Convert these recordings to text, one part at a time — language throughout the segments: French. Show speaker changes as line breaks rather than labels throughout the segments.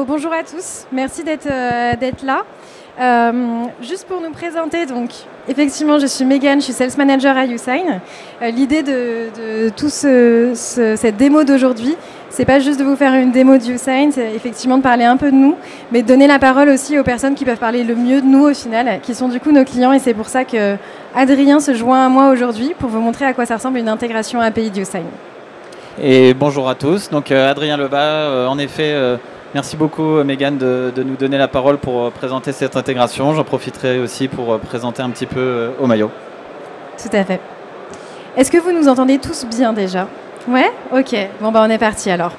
Bonjour à tous, merci d'être là. Juste pour nous présenter, donc effectivement je suis Megan, je suis Sales Manager à YouSign. L'idée de toute cette démo d'aujourd'hui, c'est pas juste de vous faire une démo de YouSign, c'est effectivement de parler un peu de nous, mais de donner la parole aussi aux personnes qui peuvent parler le mieux de nous au final, qui sont du coup nos clients, et c'est pour ça que Adrien se joint à moi aujourd'hui pour vous montrer à quoi ça ressemble une intégration API de YouSign.
Et bonjour à tous, donc Adrien Lebas, en effet, merci beaucoup Megan de nous donner la parole pour présenter cette intégration. J'en profiterai aussi pour présenter un petit peu Omayo.
Tout à fait. Est-ce que vous nous entendez tous bien déjà? Ouais? Ok, bon bah on est parti alors.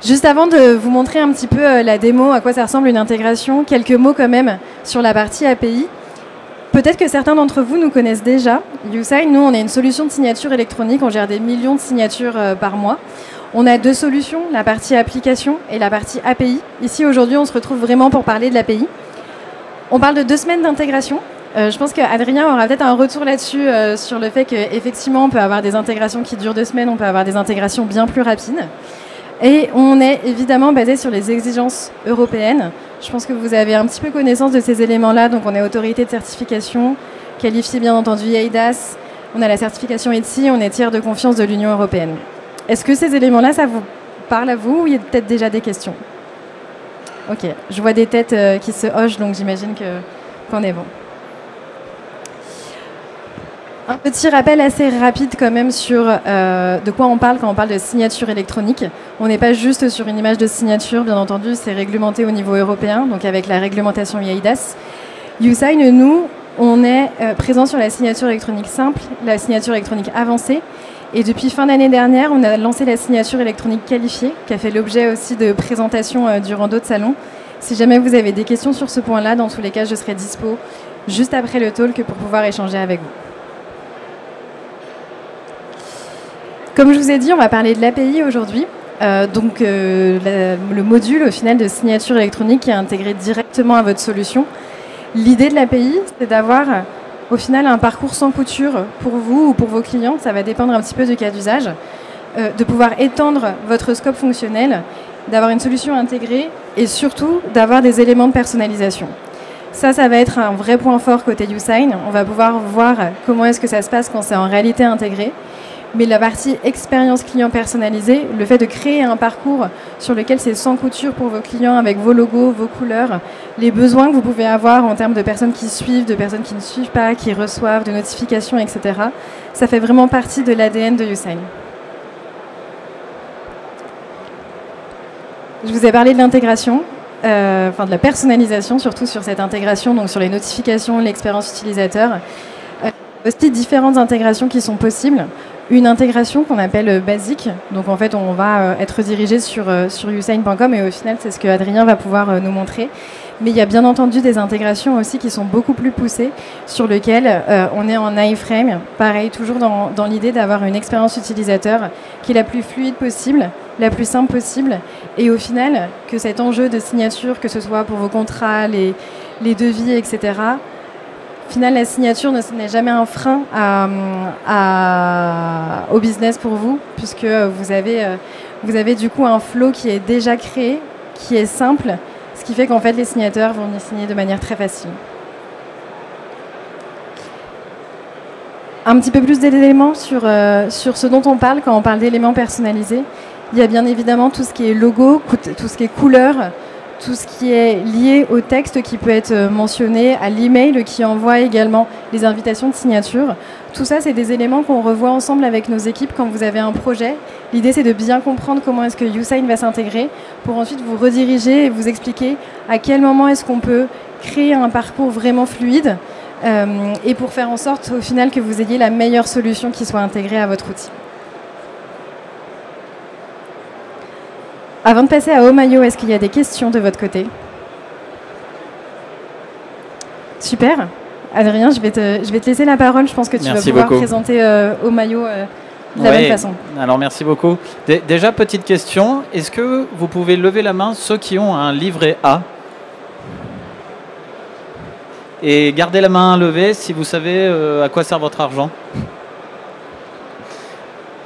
Juste avant de vous montrer un petit peu la démo, à quoi ça ressemble une intégration, quelques mots quand même sur la partie API. Peut-être que certains d'entre vous nous connaissent déjà. YouSign, nous, on est une solution de signature électronique. On gère des millions de signatures par mois. On a deux solutions, la partie application et la partie API. Ici, aujourd'hui, on se retrouve vraiment pour parler de l'API. On parle de 2 semaines d'intégration. Je pense qu'Adrien aura peut-être un retour là-dessus sur le fait qu'effectivement, on peut avoir des intégrations qui durent 2 semaines, on peut avoir des intégrations bien plus rapides. Et on est évidemment basé sur les exigences européennes. Je pense que vous avez un petit peu connaissance de ces éléments-là. Donc on est autorité de certification, qualifiée bien entendu eIDAS. On a la certification ETSI, on est tiers de confiance de l'Union européenne. Est-ce que ces éléments-là, ça vous parle à vous ou il y a peut-être déjà des questions? Ok, je vois des têtes qui se hochent, donc j'imagine qu'on est bon. Un petit rappel assez rapide quand même sur de quoi on parle quand on parle de signature électronique. On n'est pas juste sur une image de signature, bien entendu, c'est réglementé au niveau européen, donc avec la réglementation eIDAS. YouSign, nous, on est présent sur la signature électronique simple, la signature électronique avancée, et depuis fin d'année dernière, on a lancé la signature électronique qualifiée, qui a fait l'objet aussi de présentations durant d'autres salons. Si jamais vous avez des questions sur ce point-là, dans tous les cas, je serai dispo juste après le talk pour pouvoir échanger avec vous. Comme je vous ai dit, on va parler de l'API aujourd'hui. Le module au final de signature électronique qui est intégré directement à votre solution. L'idée de l'API, c'est d'avoir au final un parcours sans couture pour vous ou pour vos clients. Ça va dépendre un petit peu du cas d'usage. De pouvoir étendre votre scope fonctionnel, d'avoir une solution intégrée et surtout d'avoir des éléments de personnalisation. Ça va être un vrai point fort côté YouSign. On va pouvoir voir comment est-ce que ça se passe quand c'est en réalité intégré. Mais la partie expérience client personnalisée, le fait de créer un parcours sur lequel c'est sans couture pour vos clients, avec vos logos, vos couleurs, les besoins que vous pouvez avoir en termes de personnes qui suivent, de personnes qui ne suivent pas, qui reçoivent, de notifications, etc. Ça fait vraiment partie de l'ADN de YouSign. Je vous ai parlé de l'intégration, de la personnalisation, surtout sur cette intégration, donc sur les notifications, l'expérience utilisateur. Aussi différentes intégrations qui sont possibles. Une intégration qu'on appelle basique. Donc en fait, on va être dirigé sur yousign.com et au final, c'est ce que Adrien va pouvoir nous montrer. Mais il y a bien entendu des intégrations aussi qui sont beaucoup plus poussées, sur lesquelles on est en iframe. Pareil, toujours dans l'idée d'avoir une expérience utilisateur qui est la plus fluide possible, la plus simple possible. Et au final, que cet enjeu de signature, que ce soit pour vos contrats, les devis, etc., au final, la signature n'est jamais un frein au business pour vous, puisque vous avez du coup un flow qui est déjà créé, qui est simple, ce qui fait qu'en fait les signateurs vont y signer de manière très facile. Un petit peu plus d'éléments sur ce dont on parle quand on parle d'éléments personnalisés. Il y a bien évidemment tout ce qui est logo, tout ce qui est couleur, tout ce qui est lié au texte qui peut être mentionné, à l'email qui envoie également les invitations de signature. Tout ça, c'est des éléments qu'on revoit ensemble avec nos équipes quand vous avez un projet. L'idée, c'est de bien comprendre comment est-ce que YouSign va s'intégrer pour ensuite vous rediriger et vous expliquer à quel moment est-ce qu'on peut créer un parcours vraiment fluide et pour faire en sorte au final que vous ayez la meilleure solution qui soit intégrée à votre outil. Avant de passer à Omayo, est-ce qu'il y a des questions de votre côté? Super. Adrien, je vais te laisser la parole. Je pense que tu vas pouvoir présenter Omayo de la même façon.
Alors, merci beaucoup. Déjà, petite question. Est-ce que vous pouvez lever la main ceux qui ont un livret A? Et gardez la main levée si vous savez à quoi sert votre argent.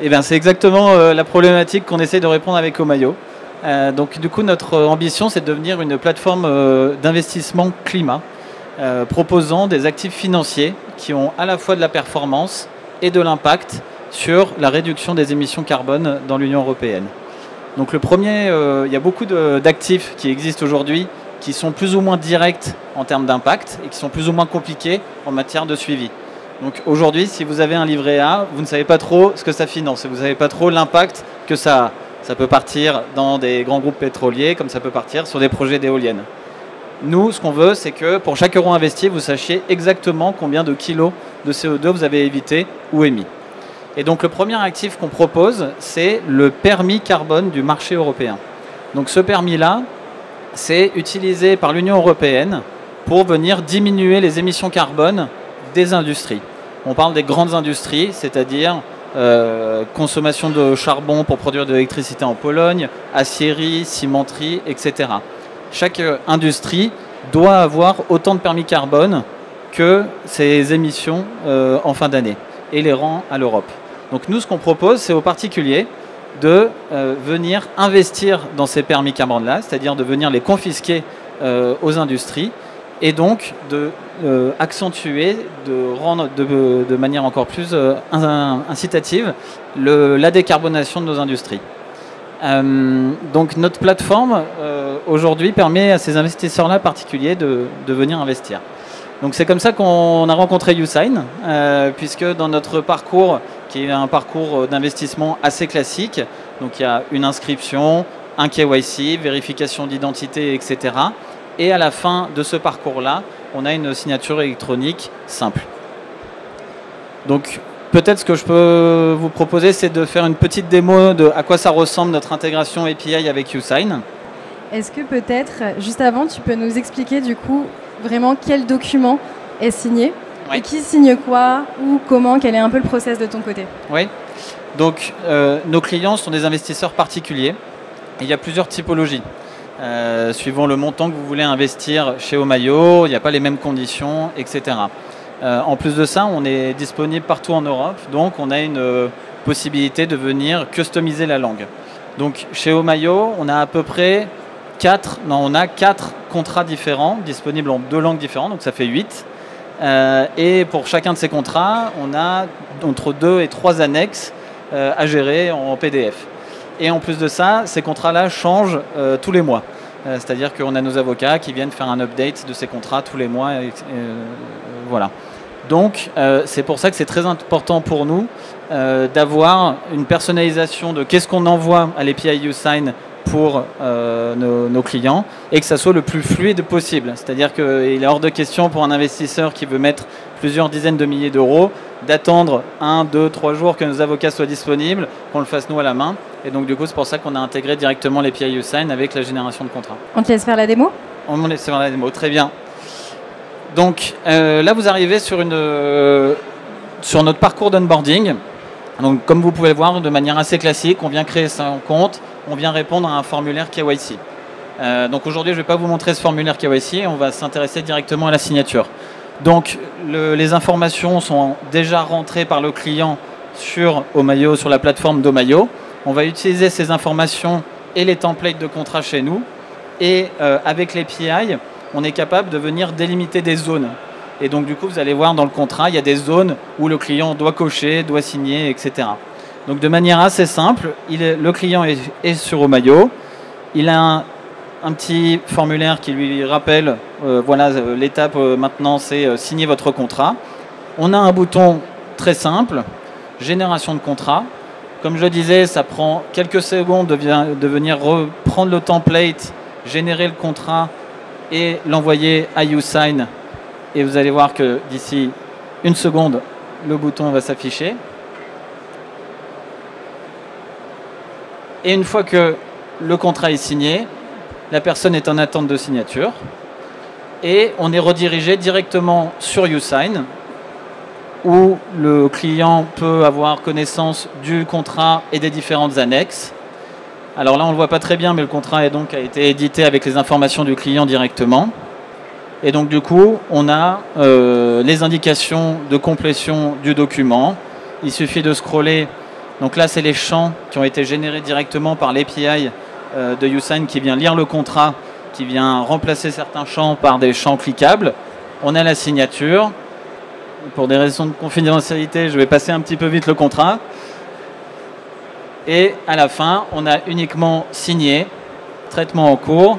Eh bien, c'est exactement la problématique qu'on essaie de répondre avec Omayo. Donc du coup, notre ambition, c'est de devenir une plateforme d'investissement climat, proposant des actifs financiers qui ont à la fois de la performance et de l'impact sur la réduction des émissions carbone dans l'Union européenne. Donc le premier, il y a beaucoup d'actifs qui existent aujourd'hui qui sont plus ou moins directs en termes d'impact et qui sont plus ou moins compliqués en matière de suivi. Donc aujourd'hui, si vous avez un livret A, vous ne savez pas trop ce que ça finance, vous ne savez pas trop l'impact que ça a. Ça peut partir dans des grands groupes pétroliers, comme ça peut partir sur des projets d'éoliennes. Nous, ce qu'on veut, c'est que pour chaque euro investi, vous sachiez exactement combien de kilos de CO2 vous avez évité ou émis. Et donc le premier actif qu'on propose, c'est le permis carbone du marché européen. Donc ce permis-là, c'est utilisé par l'Union européenne pour venir diminuer les émissions carbone des industries. On parle des grandes industries, c'est-à-dire consommation de charbon pour produire de l'électricité en Pologne, aciérie, cimenterie, etc. Chaque industrie doit avoir autant de permis carbone que ses émissions en fin d'année et les rend à l'Europe. Donc nous, ce qu'on propose, c'est aux particuliers de venir investir dans ces permis carbone-là, c'est-à-dire de venir les confisquer aux industries et donc de accentuer, de rendre de manière encore plus incitative la décarbonation de nos industries. Donc notre plateforme aujourd'hui permet à ces investisseurs-là particuliers de venir investir. Donc c'est comme ça qu'on a rencontré YouSign, puisque dans notre parcours, qui est un parcours d'investissement assez classique, donc il y a une inscription, un KYC, vérification d'identité, etc. Et à la fin de ce parcours-là, on a une signature électronique simple. Donc peut-être ce que je peux vous proposer, c'est de faire une petite démo de à quoi ça ressemble notre intégration API avec YouSign.
Est-ce que peut-être, juste avant, tu peux nous expliquer du coup vraiment quel document est signé et qui signe quoi, ou comment, quel est un peu le process de ton côté?
Oui, donc nos clients sont des investisseurs particuliers et il y a plusieurs typologies. Suivant le montant que vous voulez investir chez Omayo, il n'y a pas les mêmes conditions, etc. En plus de ça, on est disponible partout en Europe, donc on a une possibilité de venir customiser la langue. Donc chez Omayo, on a à peu près 4 contrats différents, disponibles en 2 langues différentes, donc ça fait 8. Et pour chacun de ces contrats, on a entre 2 et 3 annexes à gérer en PDF. Et en plus de ça, ces contrats-là changent tous les mois. C'est-à-dire qu'on a nos avocats qui viennent faire un update de ces contrats tous les mois. Voilà. Donc, c'est pour ça que c'est très important pour nous d'avoir une personnalisation de qu'est-ce qu'on envoie à l'API YouSign pour nos clients et que ça soit le plus fluide possible. C'est-à-dire qu'il est hors de question pour un investisseur qui veut mettre plusieurs dizaines de milliers d'euros d'attendre 1, 2, 3 jours que nos avocats soient disponibles, qu'on le fasse nous à la main. Et donc du coup, c'est pour ça qu'on a intégré directement l'API YouSign avec la génération de contrats.
On te laisse faire la démo?
On me laisse faire la démo, très bien. Donc là, vous arrivez sur notre parcours d'onboarding. Donc comme vous pouvez le voir, de manière assez classique, on vient créer son compte, on vient répondre à un formulaire KYC. Donc aujourd'hui, je ne vais pas vous montrer ce formulaire KYC, on va s'intéresser directement à la signature. Donc les informations sont déjà rentrées par le client sur Omayo, sur la plateforme d'Omayo. On va utiliser ces informations et les templates de contrat chez nous. Et avec l'API, on est capable de venir délimiter des zones. Et donc du coup, vous allez voir dans le contrat, il y a des zones où le client doit cocher, doit signer, etc. Donc de manière assez simple, le client est sur Omayo. Il a un petit formulaire qui lui rappelle, voilà, l'étape maintenant, c'est signer votre contrat. On a un bouton très simple, génération de contrat. Comme je le disais, ça prend quelques secondes de venir reprendre le template, générer le contrat et l'envoyer à YouSign. Et vous allez voir que d'ici 1 seconde, le bouton va s'afficher. Et une fois que le contrat est signé, la personne est en attente de signature. Et on est redirigé directement sur YouSign, où le client peut avoir connaissance du contrat et des différentes annexes. Alors là, on ne le voit pas très bien, mais le contrat a été édité avec les informations du client directement. Et donc du coup, on a les indications de complétion du document. Il suffit de scroller. Donc là, c'est les champs qui ont été générés directement par l'API de YouSign qui vient lire le contrat, qui vient remplacer certains champs par des champs cliquables. On a la signature. Pour des raisons de confidentialité, je vais passer un petit peu vite le contrat. Et à la fin, on a uniquement signé, traitement en cours.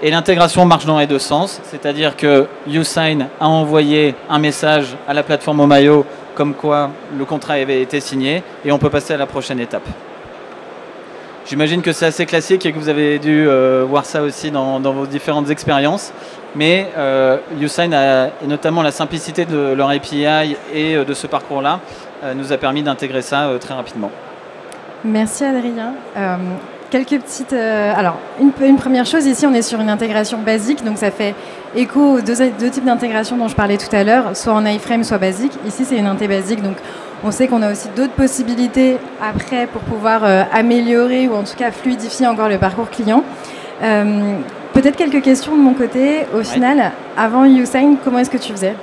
Et l'intégration marche dans les deux sens, c'est-à-dire que YouSign a envoyé un message à la plateforme Omayo comme quoi le contrat avait été signé et on peut passer à la prochaine étape. J'imagine que c'est assez classique et que vous avez dû voir ça aussi dans vos différentes expériences. Mais YouSign, et notamment la simplicité de leur API et de ce parcours-là, nous a permis d'intégrer ça très rapidement.
Merci Adrien. Quelques petites... alors, une première chose, ici on est sur une intégration basique, donc ça fait écho aux deux types d'intégration dont je parlais tout à l'heure, soit en iframe, soit basique. Ici c'est une inté basique, donc on sait qu'on a aussi d'autres possibilités après pour pouvoir améliorer ou en tout cas fluidifier encore le parcours client. Peut-être quelques questions de mon côté. Au final, avant YouSign, comment est-ce que tu faisais ?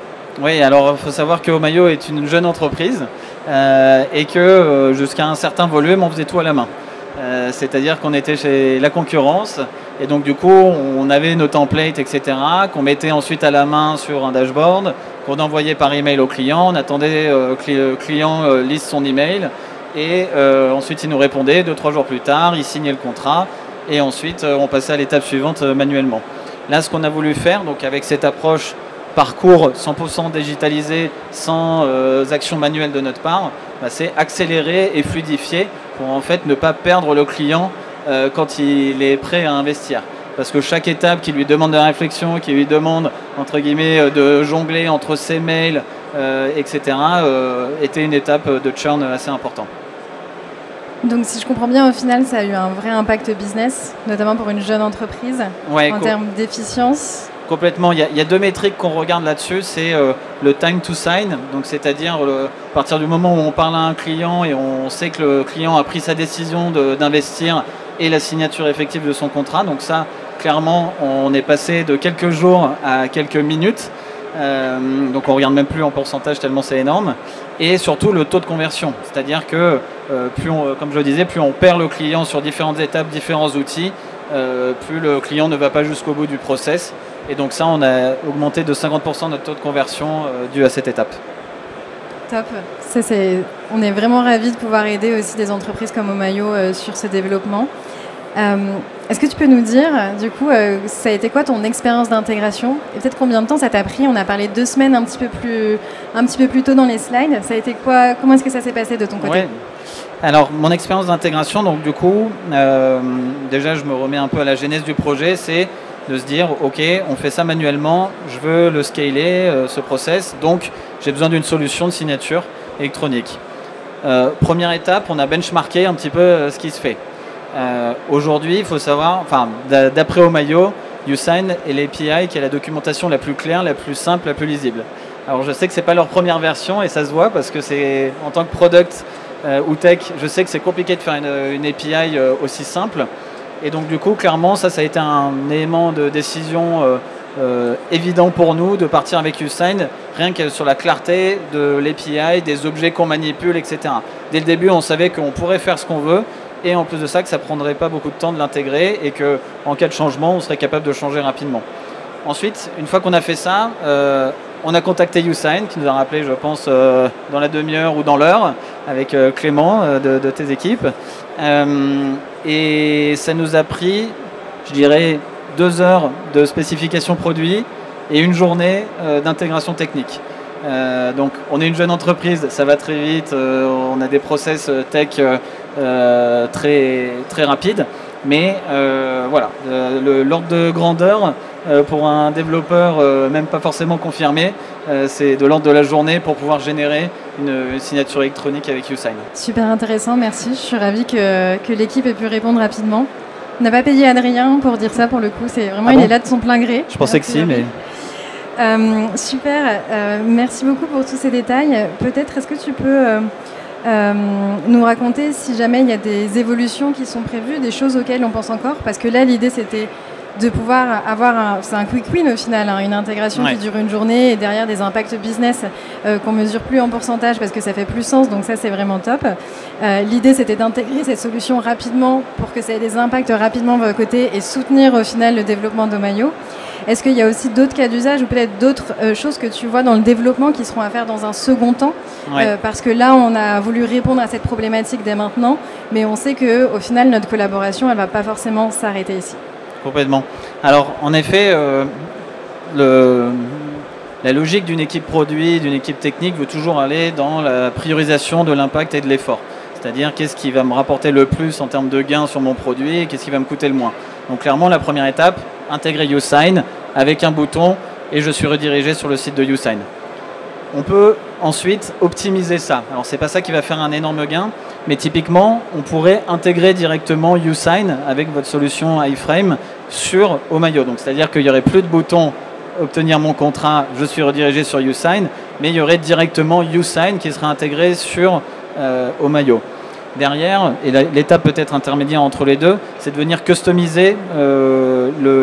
Oui, alors il faut savoir que Omayo est une jeune entreprise et que jusqu'à un certain volume, on faisait tout à la main. C'est-à-dire qu'on était chez la concurrence et donc du coup on avait nos templates, etc., qu'on mettait ensuite à la main sur un dashboard, qu'on envoyait par email au client, on attendait que le client lise son email et ensuite il nous répondait 2-3 jours plus tard, il signait le contrat et ensuite on passait à l'étape suivante manuellement. Là, ce qu'on a voulu faire, donc avec cette approche parcours 100% digitalisé, sans action manuelle de notre part, c'est accélérer et fluidifier pour en fait ne pas perdre le client quand il est prêt à investir. Parce que chaque étape qui lui demande de la réflexion, qui lui demande entre guillemets de jongler entre ses mails, etc., était une étape de churn assez important.
Donc si je comprends bien, au final, ça a eu un vrai impact business, notamment pour une jeune entreprise, en termes d'efficience.
Complètement. Il y a deux métriques qu'on regarde là-dessus. C'est le time to sign, donc c'est-à-dire à partir du moment où on parle à un client et on sait que le client a pris sa décision d'investir et la signature effective de son contrat. Donc ça, clairement, on est passé de quelques jours à quelques minutes. Donc on ne regarde même plus en pourcentage tellement c'est énorme. Et surtout le taux de conversion. C'est-à-dire que, comme je le disais, plus on perd le client sur différentes étapes, différents outils, plus le client ne va pas jusqu'au bout du process. Et donc ça, on a augmenté de 50% notre taux de conversion dû à cette étape.
Top. On est vraiment ravis de pouvoir aider aussi des entreprises comme Omayo sur ce développement. Est-ce que tu peux nous dire, du coup, ça a été quoi ton expérience d'intégration et peut-être combien de temps ça t'a pris? On a parlé 2 semaines un petit peu plus tôt dans les slides. Ça a été quoi? Comment est-ce que ça s'est passé de ton côté?
Ouais. Alors, mon expérience d'intégration, donc du coup, déjà, je me remets un peu à la genèse du projet, c'est de se dire, ok, on fait ça manuellement, je veux le scaler, ce process, donc j'ai besoin d'une solution de signature électronique. Première étape, on a benchmarké un petit peu ce qui se fait. Aujourd'hui, il faut savoir, d'après Omayo, YouSign est l'API qui a la documentation la plus claire, la plus simple, la plus lisible. Alors je sais que ce n'est pas leur première version et ça se voit parce que c'est en tant que product ou tech, je sais que c'est compliqué de faire une API aussi simple. Et donc du coup, clairement, ça a été un élément de décision évident pour nous de partir avec YouSign, rien que sur la clarté de l'API, des objets qu'on manipule, etc. Dès le début, on savait qu'on pourrait faire ce qu'on veut, et en plus de ça, que ça ne prendrait pas beaucoup de temps de l'intégrer, et qu'en cas de changement, on serait capable de changer rapidement. Ensuite, une fois qu'on a fait ça, on a contacté YouSign, qui nous a rappelé, je pense, dans la demi-heure ou dans l'heure, avec Clément de tes équipes. Et ça nous a pris, je dirais, 2 heures de spécification produit et une journée d'intégration technique. Donc on est une jeune entreprise, ça va très vite, on a des process tech très, très rapides, mais voilà, l'ordre de grandeur pour un développeur même pas forcément confirmé, c'est de l'ordre de la journée pour pouvoir générer une signature électronique avec YouSign.
Super intéressant, merci. Je suis ravie que l'équipe ait pu répondre rapidement. On n'a pas payé Adrien pour dire ça pour le coup, c'est vraiment il est là de son plein gré.
Je pensais que si, mais...
super, merci beaucoup pour tous ces détails. Peut-être est-ce que tu peux nous raconter si jamais il y a des évolutions qui sont prévues, des choses auxquelles on pense encore, parce que là l'idée c'était de pouvoir avoir c'est un quick win au final, hein, une intégration qui dure une journée et derrière des impacts business qu'on mesure plus en pourcentage parce que ça fait plus sens, donc ça c'est vraiment top. L'idée c'était d'intégrer cette solution rapidement pour que ça ait des impacts rapidement de votre côté et soutenir au final le développement d'Omayo. Est-ce qu'il y a aussi d'autres cas d'usage ou peut-être d'autres choses que tu vois dans le développement qui seront à faire dans un second temps parce que là, on a voulu répondre à cette problématique dès maintenant, mais on sait qu'au final, notre collaboration, elle ne va pas forcément s'arrêter ici.
Complètement. Alors, en effet, la logique d'une équipe produit, d'une équipe technique veut toujours aller dans la priorisation de l'impact et de l'effort. C'est-à-dire, qu'est-ce qui va me rapporter le plus en termes de gains sur mon produit et qu'est-ce qui va me coûter le moins. Donc, clairement, la première étape, intégrer YouSign avec un bouton et je suis redirigé sur le site de YouSign. On peut ensuite optimiser ça. Alors, c'est pas ça qui va faire un énorme gain, mais typiquement, on pourrait intégrer directement YouSign avec votre solution iFrame sur Omayo. Donc, c'est-à-dire qu'il n'y aurait plus de bouton obtenir mon contrat, je suis redirigé sur YouSign, mais il y aurait directement YouSign qui serait intégré sur Omayo. Derrière, et l'étape peut-être intermédiaire entre les deux, c'est de venir customiser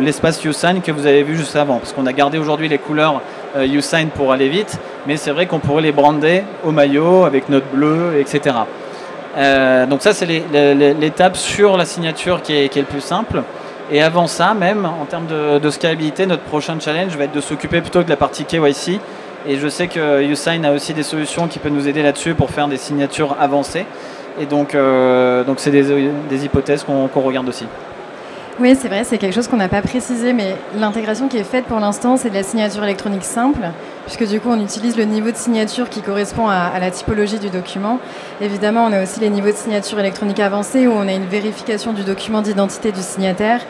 l'espace YouSign que vous avez vu juste avant. Parce qu'on a gardé aujourd'hui les couleurs YouSign pour aller vite, mais c'est vrai qu'on pourrait les brander Omayo avec notre bleu, etc. Donc ça, c'est l'étape sur la signature qui est le plus simple. Et avant ça, même en termes de scalabilité, notre prochain challenge va être de s'occuper plutôt de la partie KYC. Et je sais que YouSign a aussi des solutions qui peuvent nous aider là-dessus pour faire des signatures avancées. Et donc c'est des hypothèses qu'on regarde aussi.
Oui, c'est vrai, c'est quelque chose qu'on n'a pas précisé, mais l'intégration qui est faite pour l'instant, c'est de la signature électronique simple, puisque du coup, on utilise le niveau de signature qui correspond à la typologie du document. Évidemment, on a aussi les niveaux de signature électronique avancés, où on a une vérification du document d'identité du signataire,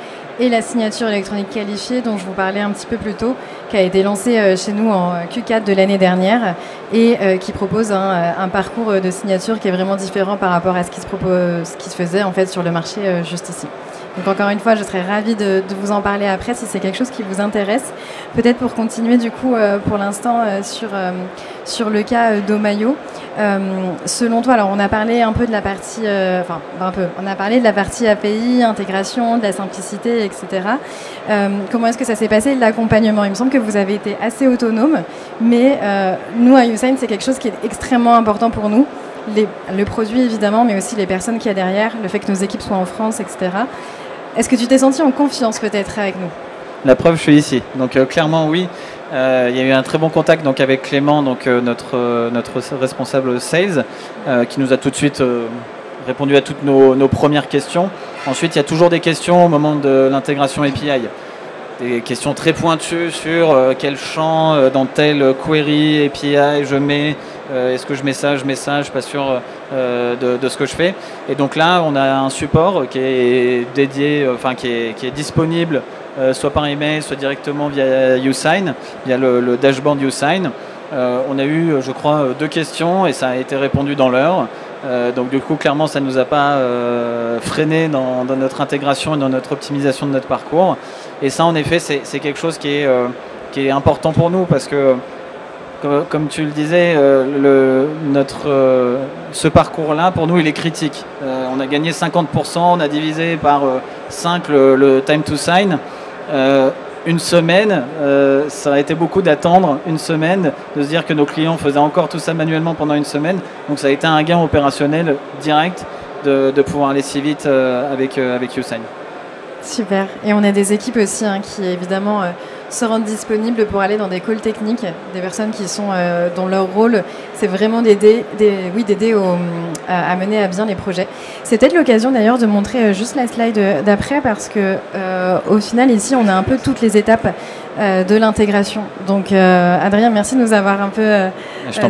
et la signature électronique qualifiée, dont je vous parlais un petit peu plus tôt, qui a été lancée chez nous en Q4 de l'année dernière, et qui propose un parcours de signature qui est vraiment différent par rapport à ce qui se faisait en fait sur le marché juste ici. Donc encore une fois, je serais ravie de vous en parler après si c'est quelque chose qui vous intéresse. Peut-être pour continuer du coup pour l'instant sur le cas d'Omayo. Selon toi, alors on a parlé un peu de la partie, on a parlé de la partie API, intégration, de la simplicité, etc. Comment est-ce que ça s'est passé l'accompagnement? Il me semble que vous avez été assez autonome, mais nous à YouSign, c'est quelque chose qui est extrêmement important pour nous. Le produit évidemment, mais aussi les personnes qu'il y a derrière, le fait que nos équipes soient en France, etc. Est-ce que tu t'es senti en confiance peut-être avec nous?
La preuve, je suis ici. Donc clairement oui. Il y a eu un très bon contact donc, avec Clément, donc, notre responsable sales, qui nous a tout de suite répondu à toutes nos premières questions. Ensuite, il y a toujours des questions au moment de l'intégration API. Des questions très pointues sur quel champ dans telle query API je mets. Est-ce que je mets ça, je suis pas sûr de ce que je fais. Et donc là, on a un support qui est dédié, qui est disponible soit par email, soit directement via YouSign, via le dashboard YouSign. On a eu, je crois, 2 questions et ça a été répondu dans l'heure. Donc du coup, clairement, ça ne nous a pas freiné dans notre intégration et dans notre optimisation de notre parcours. Et ça, en effet, c'est quelque chose qui est important pour nous parce que comme tu le disais, ce parcours-là, pour nous, il est critique. On a gagné 50%, on a divisé par 5 le time to sign. Une semaine, ça a été beaucoup d'attendre une semaine, de se dire que nos clients faisaient encore tout ça manuellement pendant une semaine. Donc ça a été un gain opérationnel direct de pouvoir aller si vite avec YouSign.
Super. Et on a des équipes aussi qui évidemment se rendent disponibles pour aller dans des calls techniques, des personnes qui sont dont leur rôle c'est vraiment d'aider à mener à bien les projets. C'est peut-être l'occasion d'ailleurs de montrer juste la slide d'après parce que au final ici on a un peu toutes les étapes de l'intégration. Donc Adrien, merci de nous avoir un peu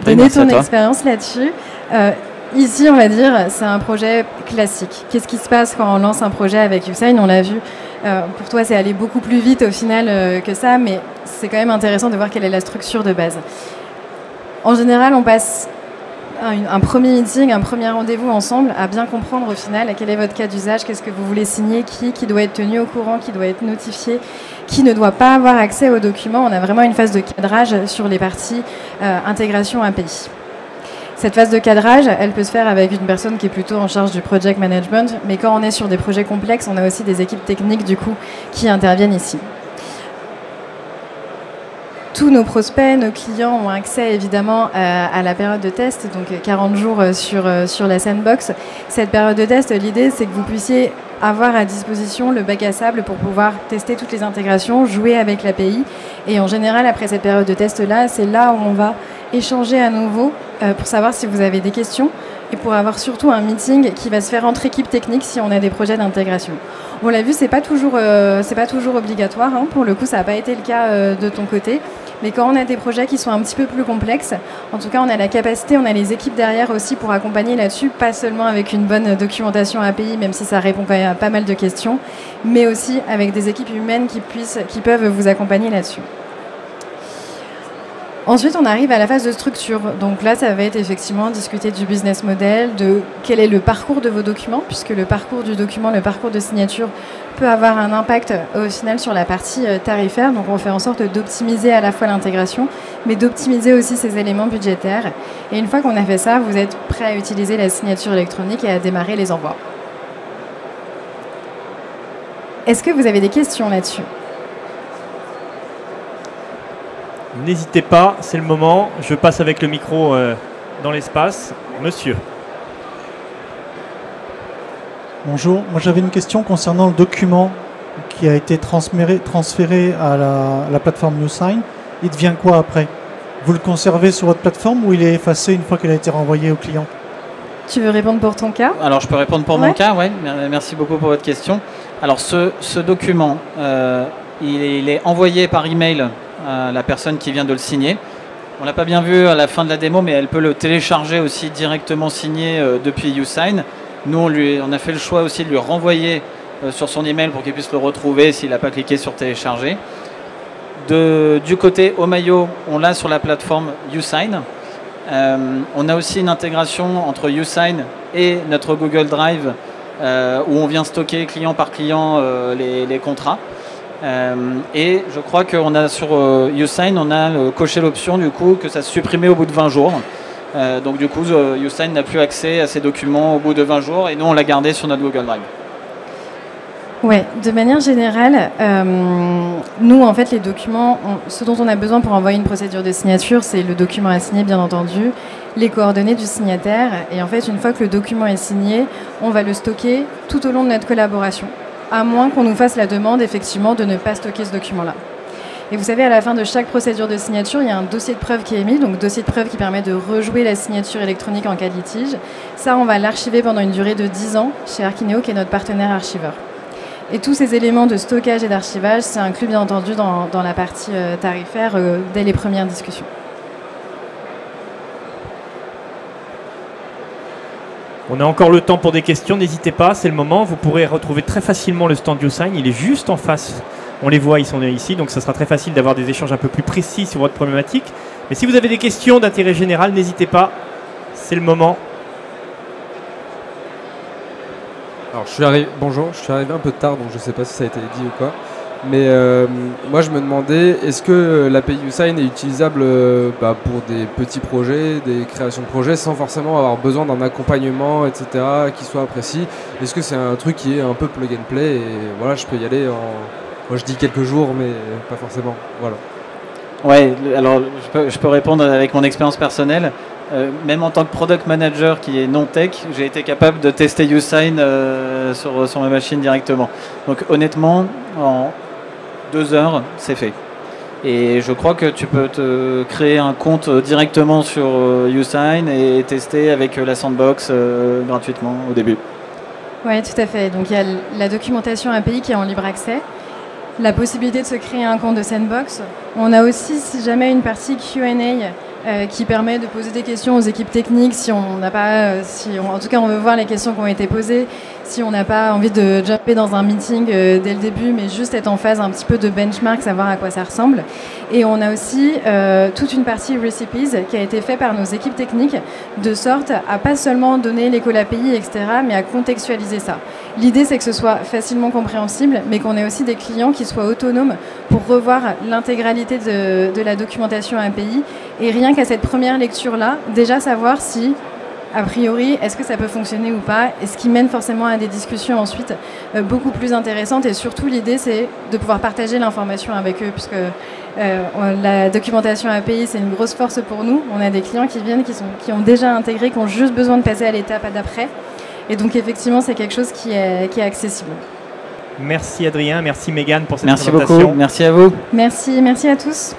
donné ton expérience là-dessus. Ici, on va dire, c'est un projet classique. Qu'est-ce qui se passe quand on lance un projet avec YouSign? On l'a vu. Pour toi, c'est allé beaucoup plus vite au final que ça, mais c'est quand même intéressant de voir quelle est la structure de base. En général, on passe un premier meeting, un premier rendez-vous ensemble à bien comprendre au final quel est votre cas d'usage, qu'est-ce que vous voulez signer, qui doit être tenu au courant, qui doit être notifié, qui ne doit pas avoir accès aux documents. On a vraiment une phase de cadrage sur les parties intégration API. Cette phase de cadrage, elle peut se faire avec une personne qui est plutôt en charge du project management, mais quand on est sur des projets complexes, on a aussi des équipes techniques du coup qui interviennent ici. Tous nos prospects, nos clients ont accès évidemment à la période de test, donc 40 jours sur la sandbox. Cette période de test, l'idée c'est que vous puissiez avoir à disposition le bac à sable pour pouvoir tester toutes les intégrations, jouer avec l'API. Et en général, après cette période de test-là, c'est là où on va échanger à nouveau pour savoir si vous avez des questions et pour avoir surtout un meeting qui va se faire entre équipes techniques si on a des projets d'intégration. On l'a vu, c'est pas toujours obligatoire. Hein. Pour le coup, ça n'a pas été le cas de ton côté. Mais quand on a des projets qui sont un petit peu plus complexes, en tout cas, on a la capacité, on a les équipes derrière aussi pour accompagner là-dessus, pas seulement avec une bonne documentation API, même si ça répond quand même à pas mal de questions, mais aussi avec des équipes humaines qui peuvent vous accompagner là-dessus. Ensuite, on arrive à la phase de structure. Donc là, ça va être effectivement discuter du business model, de quel est le parcours de vos documents, puisque le parcours du document, le parcours de signature peut avoir un impact au final sur la partie tarifaire. Donc on fait en sorte d'optimiser à la fois l'intégration, mais d'optimiser aussi ces éléments budgétaires. Et une fois qu'on a fait ça, vous êtes prêt à utiliser la signature électronique et à démarrer les envois. Est-ce que vous avez des questions là-dessus ?
N'hésitez pas, c'est le moment. Je passe avec le micro dans l'espace. Monsieur.
Bonjour, moi j'avais une question concernant le document qui a été transféré à la plateforme YouSign. Il devient quoi après? Vous le conservez sur votre plateforme ou il est effacé une fois qu'il a été renvoyé au client?
Tu veux répondre pour ton cas?
Alors je peux répondre pour mon cas, oui. Merci beaucoup pour votre question. Alors ce document, il est envoyé par email à la personne qui vient de le signer. On l'a pas bien vu à la fin de la démo, mais elle peut le télécharger aussi directement signé depuis YouSign. Nous, on a fait le choix aussi de lui renvoyer sur son email pour qu'il puisse le retrouver s'il n'a pas cliqué sur télécharger. Du côté Omayo, on l'a sur la plateforme YouSign. On a aussi une intégration entre YouSign et notre Google Drive où on vient stocker client par client les contrats. Et je crois qu'on a sur YouSign, on a coché l'option du coup que ça se supprimait au bout de 20 jours. Donc du coup, YouSign n'a plus accès à ces documents au bout de 20 jours et nous on l'a gardé sur notre Google Drive.
Ouais, de manière générale, nous en fait les documents, ce dont on a besoin pour envoyer une procédure de signature, c'est le document à signer bien entendu, les coordonnées du signataire et en fait une fois que le document est signé, on va le stocker tout au long de notre collaboration, à moins qu'on nous fasse la demande effectivement de ne pas stocker ce document-là. Et vous savez, à la fin de chaque procédure de signature, il y a un dossier de preuve qui est émis, donc dossier de preuve qui permet de rejouer la signature électronique en cas de litige. Ça, on va l'archiver pendant une durée de 10 ans chez Archineo, qui est notre partenaire archiveur. Et tous ces éléments de stockage et d'archivage, c'est inclus bien entendu dans la partie tarifaire dès les premières discussions.
On a encore le temps pour des questions, n'hésitez pas, c'est le moment. Vous pourrez retrouver très facilement le stand YouSign, il est juste en face. On les voit, ils sont ici, donc ça sera très facile d'avoir des échanges un peu plus précis sur votre problématique. Mais si vous avez des questions d'intérêt général, n'hésitez pas, c'est le moment.
Alors, bonjour, je suis arrivé un peu tard, donc je ne sais pas si ça a été dit ou quoi. Mais moi, je me demandais, est-ce que l'API YouSign est utilisable pour des petits projets, des créations de projets, sans forcément avoir besoin d'un accompagnement, etc., qui soit précis? Est-ce que c'est un truc qui est un peu plug and play et voilà, je peux y aller en... Moi, je dis quelques jours, mais pas forcément. Voilà.
Ouais, alors je peux répondre avec mon expérience personnelle. Même en tant que product manager qui est non tech, j'ai été capable de tester YouSign sur ma machine directement. Donc honnêtement, en 2 heures, c'est fait. Et je crois que tu peux te créer un compte directement sur YouSign et tester avec la sandbox gratuitement au début.
Oui, tout à fait. Donc il y a la documentation API qui est en libre accès. La possibilité de se créer un compte de sandbox. On a aussi, si jamais, une partie Q&A qui permet de poser des questions aux équipes techniques si on n'a pas, en tout cas on veut voir les questions qui ont été posées, si on n'a pas envie de jumper dans un meeting dès le début, mais juste être en phase un petit peu de benchmark, savoir à quoi ça ressemble. Et on a aussi toute une partie recipes qui a été faite par nos équipes techniques de sorte à pas seulement donner les calls API, etc., mais à contextualiser ça. L'idée, c'est que ce soit facilement compréhensible, mais qu'on ait aussi des clients qui soient autonomes pour revoir l'intégralité de la documentation API et rien rien qu'à cette première lecture-là, déjà savoir si, a priori, est-ce que ça peut fonctionner ou pas, et ce qui mène forcément à des discussions ensuite beaucoup plus intéressantes. Et surtout, l'idée, c'est de pouvoir partager l'information avec eux, puisque la documentation API, c'est une grosse force pour nous. On a des clients qui viennent, qui ont déjà intégré, qui ont juste besoin de passer à l'étape d'après. Et donc, effectivement, c'est quelque chose qui est accessible.
Merci Adrien, merci Mégane pour cette
Merci
présentation.
beaucoup, merci à vous.
Merci à tous.